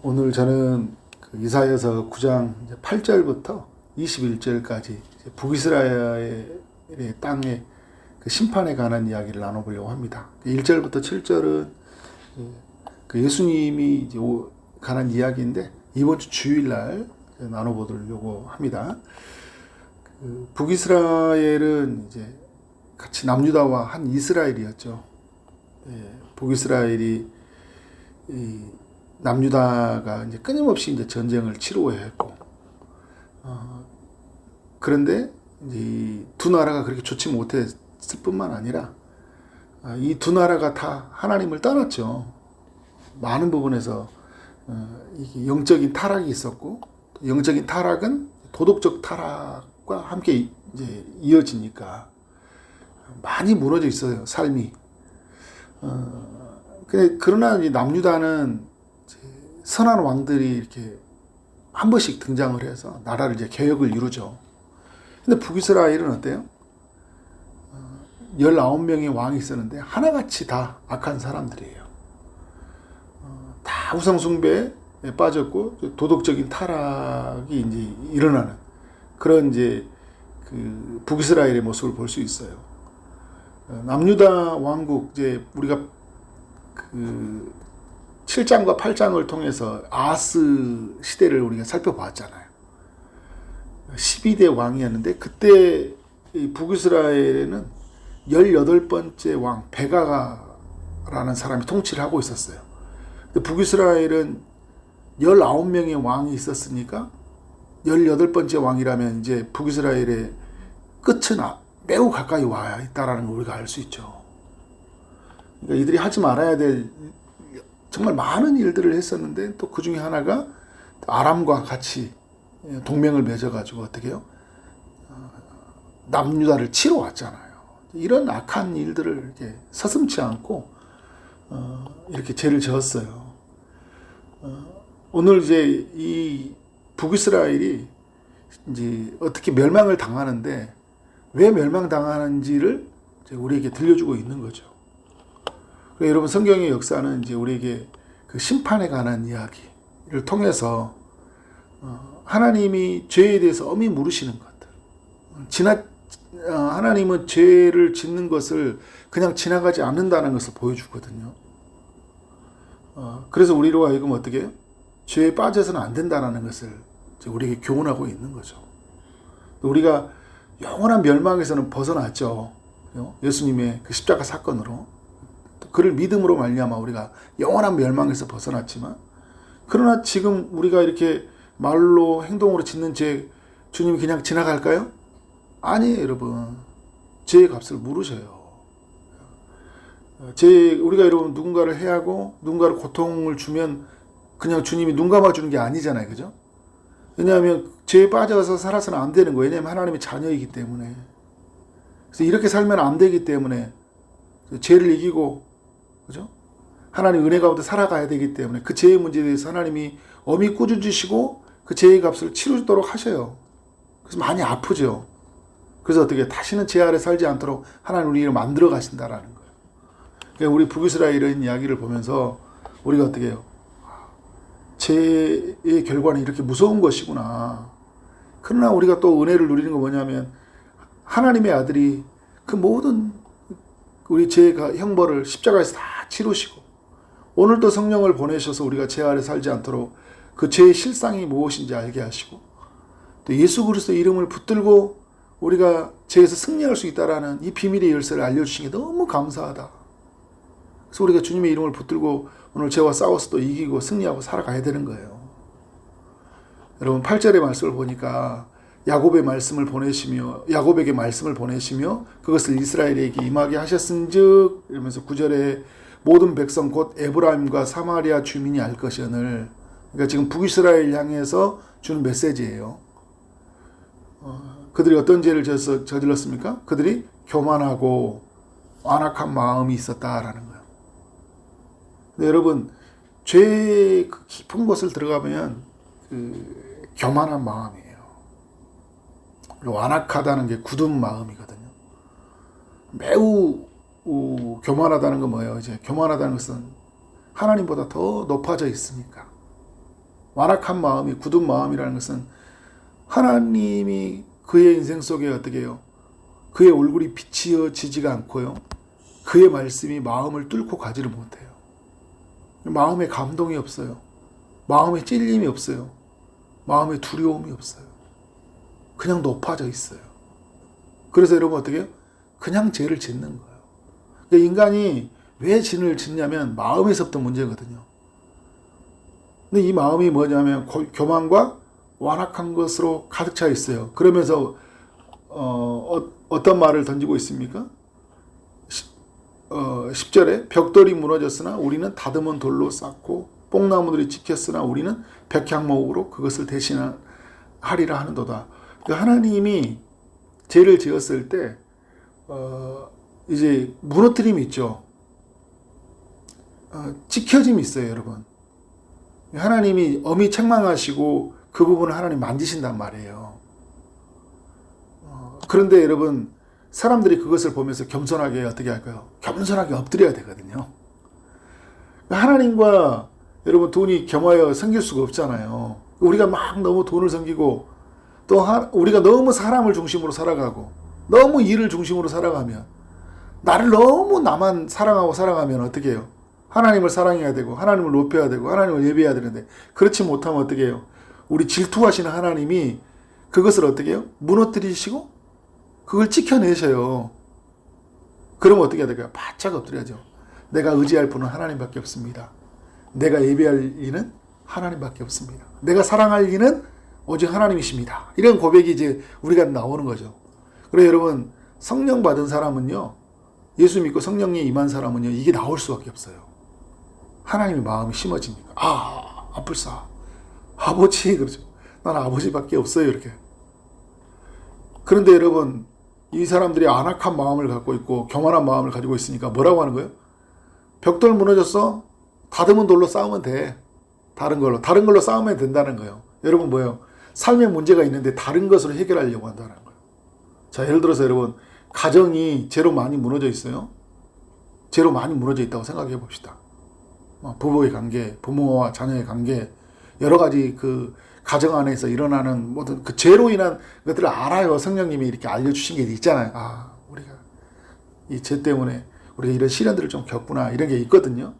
오늘 저는 그 이사야서 9장 8절부터 21절까지 북이스라엘의 땅의 그 심판에 관한 이야기를 나눠보려고 합니다. 1절부터 7절은 그 예수님이 이제 관한 이야기인데 이번 주 주일날 나눠보려고 합니다. 그 북이스라엘은 이제 같이 남유다와 한 이스라엘이었죠. 북이스라엘이 남유다가 이제 끊임없이 이제 전쟁을 치루어야 했고, 그런데 이제 두 나라가 그렇게 좋지 못했을 뿐만 아니라 이 두 나라가 다 하나님을 떠났죠. 많은 부분에서 이게 영적인 타락이 있었고, 영적인 타락은 도덕적 타락과 함께 이제 이어지니까 많이 무너져 있어요, 삶이. 그러나 이 남유다는 선한 왕들이 이렇게 한 번씩 등장을 해서 나라를 이제 개혁을 이루죠. 근데 북이스라엘은 어때요? 19명의 왕이 있었는데 하나같이 다 악한 사람들이에요. 다 우상숭배에 빠졌고 도덕적인 타락이 이제 일어나는 그런 이제 그 북이스라엘의 모습을 볼 수 있어요. 남유다 왕국 이제 우리가 그 7장과 8장을 통해서 아하스 시대를 우리가 살펴봤잖아요. 12대 왕이었는데 그때 북이스라엘에는 18번째 왕 베가라는 사람이 통치를 하고 있었어요. 북이스라엘은 19명의 왕이 있었으니까 18번째 왕이라면 이제 북이스라엘의 끝은 매우 가까이 와 있다는 걸 우리가 알 수 있죠. 그러니까 이들이 하지 말아야 될 정말 많은 일들을 했었는데 또 그 중에 하나가 아람과 같이 동맹을 맺어가지고 어떻게 해요? 남유다를 치러 왔잖아요. 이런 악한 일들을 이렇게 서슴지 않고 이렇게 죄를 지었어요. 오늘 이제 이 북이스라엘이 이제 어떻게 멸망을 당하는데 왜 멸망당하는지를 우리에게 들려주고 있는 거죠. 여러분 성경의 역사는 이제 우리에게 그 심판에 관한 이야기를 통해서 하나님이 죄에 대해서 엄히 물으시는 것들, 하나님은 죄를 짓는 것을 그냥 지나가지 않는다는 것을 보여주거든요. 그래서 우리로 하여금 어떻게 해요? 죄에 빠져서는 안 된다는 것을 우리에게 교훈하고 있는 거죠. 우리가 영원한 멸망에서는 벗어났죠. 예수님의 그 십자가 사건으로. 그를 믿음으로 말미암아 우리가 영원한 멸망에서 벗어났지만, 그러나 지금 우리가 이렇게 말로 행동으로 짓는 죄 주님이 그냥 지나갈까요? 아니에요, 여러분. 죄의 값을 물으셔요. 우리가 여러분 누군가를 해하고 누군가를 고통을 주면 그냥 주님이 눈 감아주는 게 아니잖아요, 그죠? 왜냐하면 죄에 빠져서 살아서는 안 되는 거예요. 왜냐하면 하나님의 자녀이기 때문에. 그래서 이렇게 살면 안 되기 때문에 죄를 이기고, 그죠? 하나님 은혜 가운데 살아가야 되기 때문에 그 죄의 문제에 대해서 하나님이 엄히 꾸짖으시고 그 죄의 값을 치르도록 하셔요. 그래서 많이 아프죠. 그래서 어떻게 다시는 죄 아래 살지 않도록 하나님 우리를 만들어 가신다라는 거예요. 그러니까 우리 북이스라엘의 이야기를 보면서 우리가 어떻게 해요? 죄의 결과는 이렇게 무서운 것이구나. 그러나 우리가 또 은혜를 누리는 건 뭐냐면 하나님의 아들이 그 모든 우리 죄의 형벌을 십자가에서 다 치르시고 오늘도 성령을 보내셔서 우리가 죄 아래 살지 않도록 그 죄의 실상이 무엇인지 알게 하시고 또 예수 그리스도의 이름을 붙들고 우리가 죄에서 승리할 수 있다라는 이 비밀의 열쇠를 알려주신 게 너무 감사하다. 그래서 우리가 주님의 이름을 붙들고 오늘 죄와 싸워서 또 이기고 승리하고 살아가야 되는 거예요. 여러분 8절의 말씀을 보니까 야곱에게 말씀을 보내시며 그것을 이스라엘에게 임하게 하셨은즉 이러면서 9절에 모든 백성 곧 에브라임과 사마리아 주민이 알 것이오늘, 그러니까 지금 북이스라엘 향해서 주는 메시지예요. 그들이 어떤 죄를 저질렀습니까? 그들이 교만하고 완악한 마음이 있었다라는 거예요. 근데 여러분 죄의 그 깊은 곳을 들어가면 그 교만한 마음이에요. 완악하다는 게 굳은 마음이거든요. 매우 교만하다는 건 뭐예요? 이제 교만하다는 것은 하나님보다 더 높아져 있으니까 완악한 마음이, 굳은 마음이라는 것은 하나님이 그의 인생 속에 어떻게 해요? 그의 얼굴이 비치어지지가 않고요. 그의 말씀이 마음을 뚫고 가지를 못해요. 마음에 감동이 없어요. 마음에 찔림이 없어요. 마음에 두려움이 없어요. 그냥 높아져 있어요. 그래서 여러분 어떻게 해요? 그냥 죄를 짓는 거예요. 그러니까 인간이 왜 죄를 짓냐면 마음에서부터 문제거든요. 근데 이 마음이 뭐냐면 교만과 완악한 것으로 가득 차 있어요. 그러면서 어떤 말을 던지고 있습니까? 10절에 벽돌이 무너졌으나 우리는 다듬은 돌로 쌓고 뽕나무들이 찍혔으나 우리는 백향목으로 그것을 대신하리라 하는도다. 하나님이 죄를 지었을 때 이제 무너뜨림이 있죠. 찍혀짐이 있어요, 여러분. 하나님이 엄히 책망하시고 그 부분을 하나님 만지신단 말이에요. 그런데 여러분, 사람들이 그것을 보면서 겸손하게 어떻게 할까요? 겸손하게 엎드려야 되거든요. 하나님과 여러분 돈이 겸하여 섬길 수가 없잖아요. 우리가 막 너무 돈을 섬기고 또 우리가 너무 사람을 중심으로 살아가고 너무 일을 중심으로 살아가면 나를 너무 나만 사랑하고 살아가면 어떻게 해요? 하나님을 사랑해야 되고 하나님을 높여야 되고 하나님을 예배해야 되는데 그렇지 못하면 어떻게 해요? 우리 질투하시는 하나님이 그것을 어떻게 해요? 무너뜨리시고 그걸 찍혀내셔요. 그러면 어떻게 해야 될까요? 바짝 엎드려야죠. 내가 의지할 분은 하나님밖에 없습니다. 내가 예배할 이는 하나님밖에 없습니다. 내가 사랑할 이는 오직 하나님이십니다. 이런 고백이 이제 우리가 나오는 거죠. 그래서 여러분, 성령 받은 사람은요, 예수 믿고 성령이 임한 사람은요, 이게 나올 수밖에 없어요. 하나님의 마음이 심어지니까. 아플싸. 아버지, 그러죠. 난 아버지밖에 없어요, 이렇게. 그런데 여러분, 이 사람들이 안악한 마음을 갖고 있고 교만한 마음을 가지고 있으니까 뭐라고 하는 거예요? 벽돌 무너졌어? 다듬은 돌로 싸우면 돼. 다른 걸로 싸우면 된다는 거예요. 여러분 뭐예요? 삶에 문제가 있는데 다른 것으로 해결하려고 한다는 거예요. 자, 예를 들어서 여러분, 가정이 죄로 많이 무너져 있어요. 죄로 많이 무너져 있다고 생각해 봅시다. 부부의 관계, 부모와 자녀의 관계, 여러 가지 그 가정 안에서 일어나는 모든 그 죄로 인한 것들을 알아요. 성령님이 이렇게 알려주신 게 있잖아요. 우리가 이 죄 때문에 우리가 이런 시련들을 좀 겪구나, 이런 게 있거든요.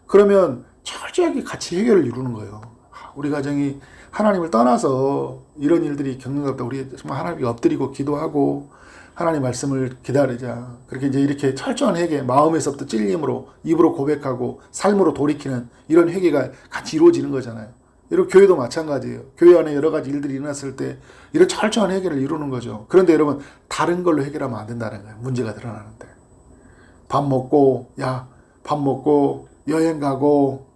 그러면 철저하게 같이 해결을 이루는 거예요. 우리 가정이 하나님을 떠나서 이런 일들이 겪는 것 같다. 우리 정말 하나님께 엎드리고 기도하고 하나님 말씀을 기다리자. 그렇게 이제 이렇게 철저한 회개, 마음에서부터 찔림으로 입으로 고백하고 삶으로 돌이키는 이런 회개가 같이 이루어지는 거잖아요. 여러분, 교회도 마찬가지예요. 교회 안에 여러 가지 일들이 일어났을 때 이런 철저한 해결을 이루는 거죠. 그런데 여러분, 다른 걸로 해결하면 안 된다는 거예요. 문제가 드러나는데. 밥 먹고 여행 가고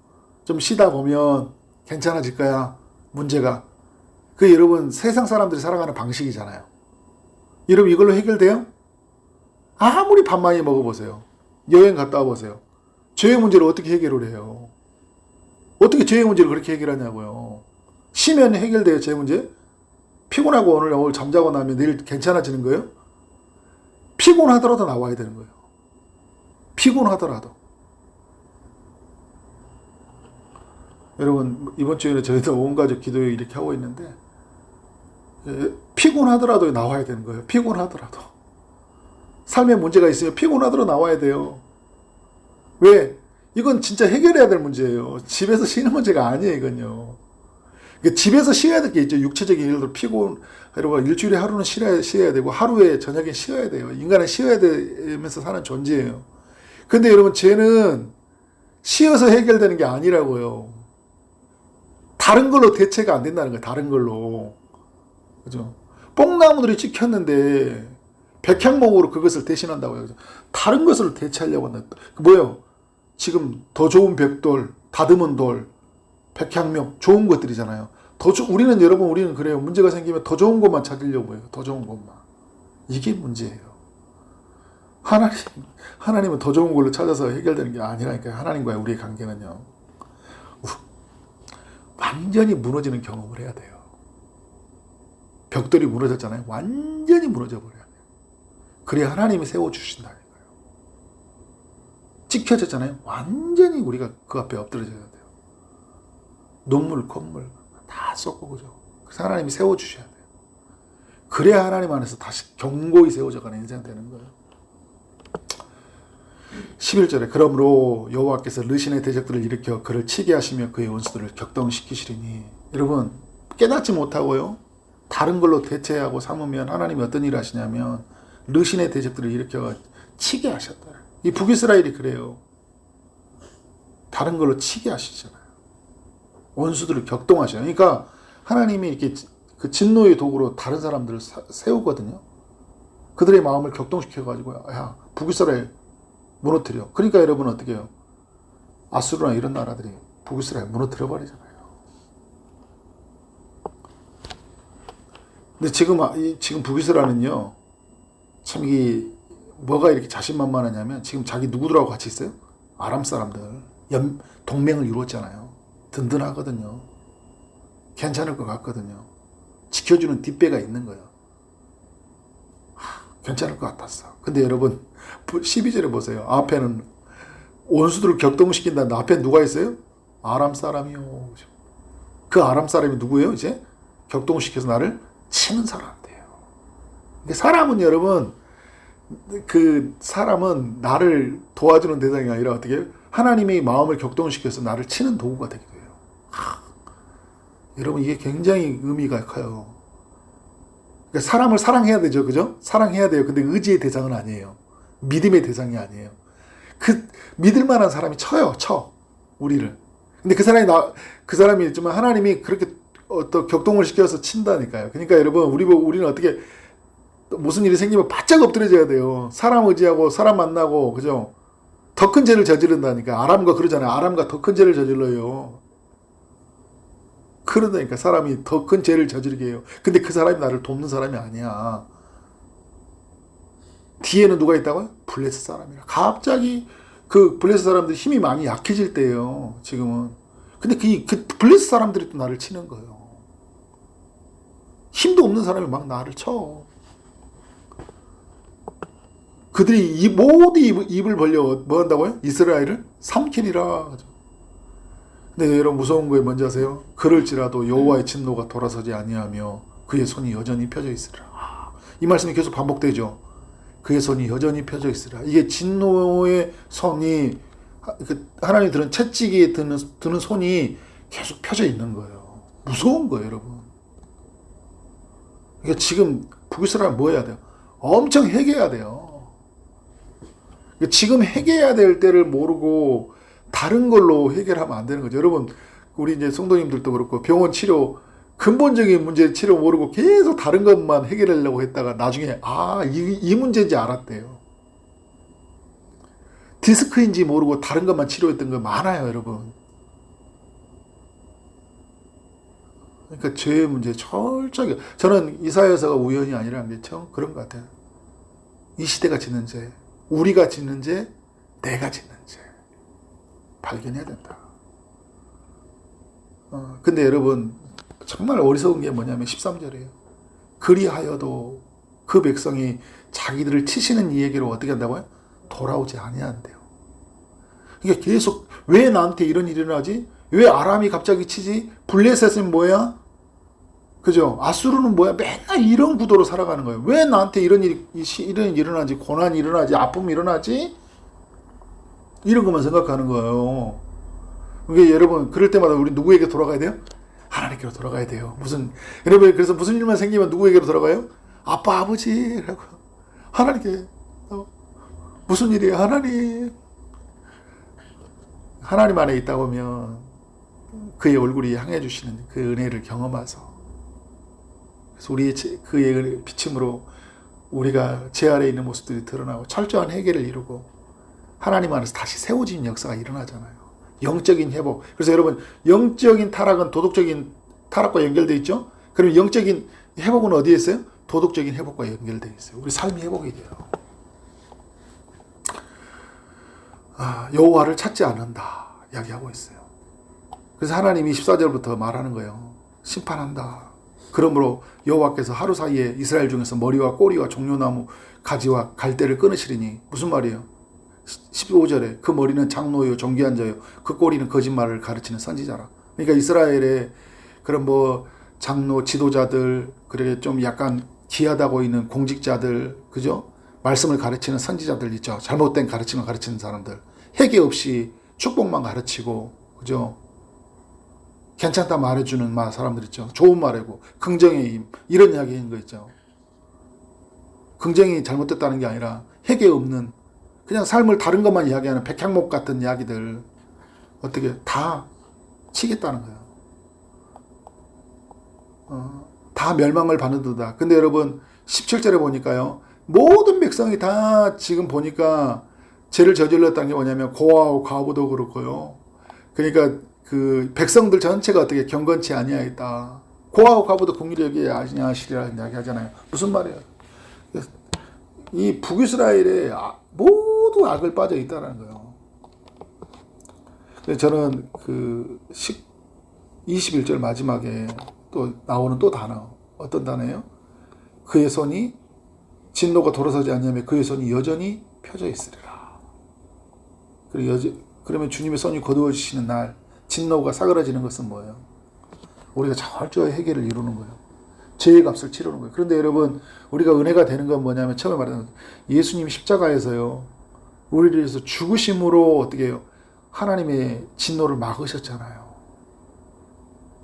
좀 쉬다 보면 괜찮아질 거야. 문제가. 그게 여러분, 세상 사람들이 살아가는 방식이잖아요. 여러분, 이걸로 해결돼요? 아무리 밥 많이 먹어보세요. 여행 갔다 와보세요. 죄의 문제를 어떻게 해결을 해요? 어떻게 죄의 문제를 그렇게 해결하냐고요. 쉬면 해결돼요, 죄 문제? 피곤하고 오늘 잠자고 나면 내일 괜찮아지는 거예요? 피곤하더라도 나와야 되는 거예요. 피곤하더라도. 여러분, 이번 주에는 저희도 온 가족 기도회 이렇게 하고 있는데 피곤하더라도 나와야 되는 거예요. 피곤하더라도. 삶에 문제가 있으면 피곤하더라도 나와야 돼요. 왜? 이건 진짜 해결해야 될 문제예요. 집에서 쉬는 문제가 아니에요, 이건요. 그러니까 집에서 쉬어야 될 게 있죠. 육체적인 일도 피곤, 여러분, 일주일에 하루는 쉬어야 되고, 하루에 저녁에 쉬어야 돼요. 인간은 쉬어야 되면서 사는 존재예요. 근데 여러분, 죄는 쉬어서 해결되는 게 아니라고요. 다른 걸로 대체가 안 된다는 거예요. 다른 걸로. 그죠? 뽕나무들이 찍혔는데, 백향목으로 그것을 대신한다고 해요. 다른 것을 대체하려고 한다. 뭐예요? 지금 더 좋은 벽돌, 다듬은 돌, 백향목, 좋은 것들이잖아요. 우리는 그래요. 문제가 생기면 더 좋은 것만 찾으려고 해요. 더 좋은 것만. 이게 문제예요. 하나님은 더 좋은 걸로 찾아서 해결되는 게 아니라니까요. 하나님과의 우리의 관계는요. 완전히 무너지는 경험을 해야 돼요. 벽돌이 무너졌잖아요. 완전히 무너져 버려야 돼요. 그래야 하나님이 세워주신다는 거예요. 찍혀졌잖아요. 완전히 우리가 그 앞에 엎드려져야 돼요. 눈물, 콧물 다 쏟고 그죠. 그래서 하나님이 세워주셔야 돼요. 그래야 하나님 안에서 다시 견고히 세워져가는 인생 되는 거예요. 11절에 그러므로 여호와께서 르신의 대적들을 일으켜 그를 치게 하시며 그의 원수들을 격동시키시리니. 여러분 깨닫지 못하고요 다른 걸로 대체하고 삼으면 하나님이 어떤 일을 하시냐면 르신의 대적들을 일으켜 치게 하셨다. 이 북이스라엘이 그래요. 다른 걸로 치게 하시잖아요. 원수들을 격동하셔요. 그러니까 하나님이 이렇게 그 진노의 도구로 다른 사람들을 세우거든요. 그들의 마음을 격동시켜가지고 야 북이스라엘 무너뜨려. 그러니까 여러분 어떻게 해요? 아수르나 이런 나라들이 북이스라엘 무너뜨려 버리잖아요. 근데 지금 북이스라엘은요 참 이 뭐가 이렇게 자신만만하냐면 지금 자기 누구들하고 같이 있어요? 아람 사람들 동맹을 이루었잖아요. 든든하거든요. 괜찮을 것 같거든요. 지켜주는 뒷배가 있는 거예요. 괜찮을 것 같았어. 근데 여러분 12절에 보세요. 앞에는 원수들을 격동시킨다는데 앞에 누가 있어요? 아람 사람이요. 그 아람 사람이 누구예요? 이제 격동시켜서 나를 치는 사람이에요. 사람은 여러분 그 사람은 나를 도와주는 대상이 아니라 어떻게 해요? 하나님의 마음을 격동시켜서 나를 치는 도구가 되기도 해요. 여러분 이게 굉장히 의미가 커요. 그러니까 사람을 사랑해야 되죠. 그죠? 사랑해야 돼요. 근데 의지의 대상은 아니에요. 믿음의 대상이 아니에요. 그 믿을 만한 사람이 쳐 우리를. 근데 그 사람이 있지만 하나님이 그렇게 어떤 격동을 시켜서 친다니까요. 그러니까 여러분 우리는 어떻게 무슨 일이 생기면 바짝 엎드려져야 돼요. 사람 의지하고 사람 만나고 그죠? 더 큰 죄를 저지른다니까. 아람과 그러잖아요. 아람과 더 큰 죄를 저질러요. 그러다니까 사람이 더 큰 죄를 저지르게 해요. 근데 그 사람이 나를 돕는 사람이 아니야. 뒤에는 누가 있다고요? 블레셋 사람이라. 갑자기 그 블레셋 사람들이 힘이 많이 약해질 때예요. 지금은. 근데 그 블레셋 사람들이 또 나를 치는 거예요. 힘도 없는 사람이 막 나를 쳐. 그들이 모두 입을 벌려 뭐 한다고요? 이스라엘을 삼키리라. 근데 여러분 무서운 거에 뭔지 아세요? 그럴지라도 여호와의 진노가 돌아서지 아니하며 그의 손이 여전히 펴져 있으리라. 이 말씀이 계속 반복되죠. 그의 손이 여전히 펴져 있으리라. 이게 진노의 손이 하나님이 드는 채찍에 드는 손이 계속 펴져 있는 거예요. 무서운 거예요, 여러분. 그러니까 지금 북이스라엘 뭐 해야 돼요? 엄청 회개해야 돼요. 지금 회개해야 될 때를 모르고 다른 걸로 해결하면 안 되는 거죠. 여러분, 우리 이제 성도님들도 그렇고 병원 치료, 근본적인 문제 치료 모르고 계속 다른 것만 해결하려고 했다가 나중에 이 문제인지 알았대요. 디스크인지 모르고 다른 것만 치료했던 거 많아요, 여러분. 그러니까 죄의 문제 철저하게. 저는 이사야서가 우연이 아니라는 게 참 그런 것 같아요. 이 시대가 짓는 죄, 우리가 짓는 죄, 내가 짓는 죄 발견해야 된다. 근데 여러분 정말 어리석은 게 뭐냐면 13절이에요. 그리하여도 그 백성이 자기들을 치시는 이에게로 어떻게 한다고요? 돌아오지 아니한대요. 그러니까 계속 왜 나한테 이런 일이 일어나지? 왜 아람이 갑자기 치지? 블레셋은 뭐야? 그죠? 아수르는 뭐야? 맨날 이런 구도로 살아가는 거예요. 왜 나한테 이런 일이 일어나지? 고난이 일어나지? 아픔이 일어나지? 이런 것만 생각하는 거예요. 그게 여러분 그럴 때마다 우리 누구에게 돌아가야 돼요? 하나님께로 돌아가야 돼요. 여러분 그래서 무슨 일만 생기면 누구에게로 돌아가요? 아빠 아버지라고 하나님께 무슨 일이에요? 하나님 안에 있다 보면 그의 얼굴이 향해 주시는 그 은혜를 경험해서 그래서 우리의 그의 비침으로 우리가 제 아래에 있는 모습들이 드러나고 철저한 해결을 이루고 하나님 안에서 다시 세워진 역사가 일어나잖아요. 영적인 회복. 그래서 여러분 영적인 타락은 도덕적인 타락과 연결되어 있죠. 그럼 영적인 회복은 어디에 있어요? 도덕적인 회복과 연결되어 있어요. 우리 삶이 회복이 돼요. 여호와를 찾지 않는다 이야기하고 있어요. 그래서 하나님이 14절부터 말하는 거예요. 심판한다. 그러므로 여호와께서 하루 사이에 이스라엘 중에서 머리와 꼬리와 종려나무 가지와 갈대를 끊으시리니 무슨 말이에요? 15절에 그 머리는 장로요 존귀한 자요 그 꼬리는 거짓말을 가르치는 선지자라. 그러니까 이스라엘의 그런 뭐 장로 지도자들, 그렇게 좀 약간 귀하다고 있는 공직자들, 그죠? 말씀을 가르치는 선지자들 있죠. 잘못된 가르침을 가르치는 사람들. 회개 없이 축복만 가르치고, 그죠? 괜찮다 말해주는 사람들 있죠. 좋은 말이고, 긍정의 힘, 이런 이야기 하는 거 있죠. 긍정이 잘못됐다는 게 아니라 회개 없는, 그냥 삶을 다른 것만 이야기하는 백향목 같은 이야기들, 어떻게 다 치겠다는 거예요. 다 멸망을 받는다. 근데 여러분 17절에 보니까요, 모든 백성이 다 지금 보니까 죄를 저질렀다는 게 뭐냐면 고아하고 과부도 그렇고요. 그러니까 그 백성들 전체가 어떻게 경건치 아니하였다. 고아하고 과부도 긍휼히 여기에 아니하시리라는 이야기 하잖아요. 무슨 말이에요? 이 북이스라엘에 모두 악을 빠져 있다는 거예요. 저는 그 21절 마지막에 또 나오는 또 단어, 어떤 단어예요? 그의 손이 진노가 돌아서지 않냐면 그의 손이 여전히 펴져 있으리라. 그러면 주님의 손이 거두어지시는 날 진노가 사그라지는 것은 뭐예요? 우리가 철저히 해결을 이루는 거예요. 죄의 값을 치르는 거예요. 그런데 여러분, 우리가 은혜가 되는 건 뭐냐면 처음에 말했던 예수님이 십자가에서요, 우리를 위해서 죽으심으로 어떻게 해요? 하나님의 진노를 막으셨잖아요.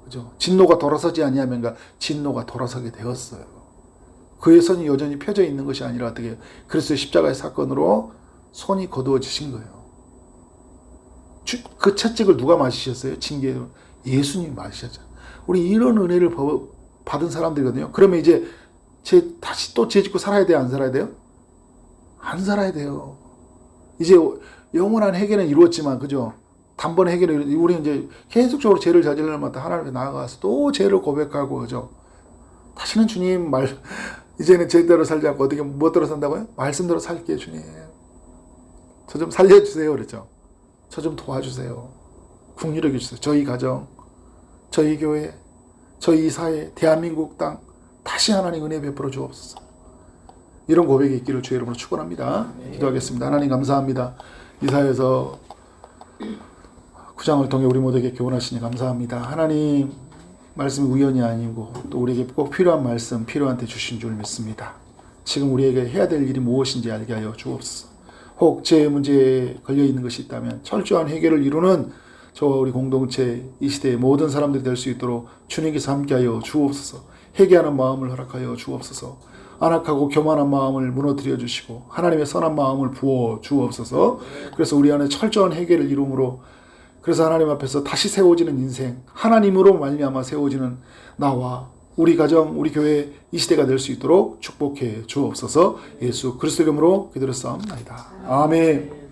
그죠? 진노가 돌아서지 아니하면 진노가 돌아서게 되었어요. 그의 손이 여전히 펴져 있는 것이 아니라 어떻게 그리스도의 십자가의 사건으로 손이 거두어지신 거예요. 그 채찍을 누가 맞으셨어요? 징계로 예수님이 맞으셨잖아요. 우리 이런 은혜를 받은 사람들이거든요. 그러면 이제 다시 또 죄 짓고 살아야 돼요? 안 살아야 돼요? 안 살아야 돼요. 이제 영원한 해결은 이루었지만, 그죠? 단번에 해결을, 우리는 이제 계속적으로 죄를 저지르면서 하나님께 나아가서 또 죄를 고백하고, 그죠? 다시는 주님 이제는 죄대로 살지 않고 어떻게, 무엇대로 산다고요? 말씀대로 살게요, 주님. 저 좀 살려주세요, 그랬죠? 저 좀 도와주세요. 긍휼히 여겨주세요. 저희 가정, 저희 교회, 저희 사회, 대한민국 땅, 다시 하나님 은혜 베풀어 주옵소서. 이런 고백이 있기를 주의 이름으로 축원합니다. 기도하겠습니다. 하나님 감사합니다. 이사야서 9장을 통해 우리 모두에게 교훈하시니 감사합니다. 하나님 말씀이 우연이 아니고 또 우리에게 꼭 필요한 말씀, 필요한 때 주신 줄 믿습니다. 지금 우리에게 해야 될 일이 무엇인지 알게 하여 주옵소서. 혹 제 문제에 걸려있는 것이 있다면 철저한 해결을 이루는 저와 우리 공동체, 이 시대의 모든 사람들이 될 수 있도록 주님께서 함께하여 주옵소서. 회개하는 마음을 허락하여 주옵소서. 안악하고 교만한 마음을 무너뜨려 주시고 하나님의 선한 마음을 부어 주옵소서. 그래서 우리 안에 철저한 해결을 이루므로, 그래서 하나님 앞에서 다시 세워지는 인생, 하나님으로 말미암아 세워지는 나와 우리 가정, 우리 교회, 이 시대가 될 수 있도록 축복해 주옵소서. 예수 그리스도 이름으로 기도를 싸움나이다. 아멘.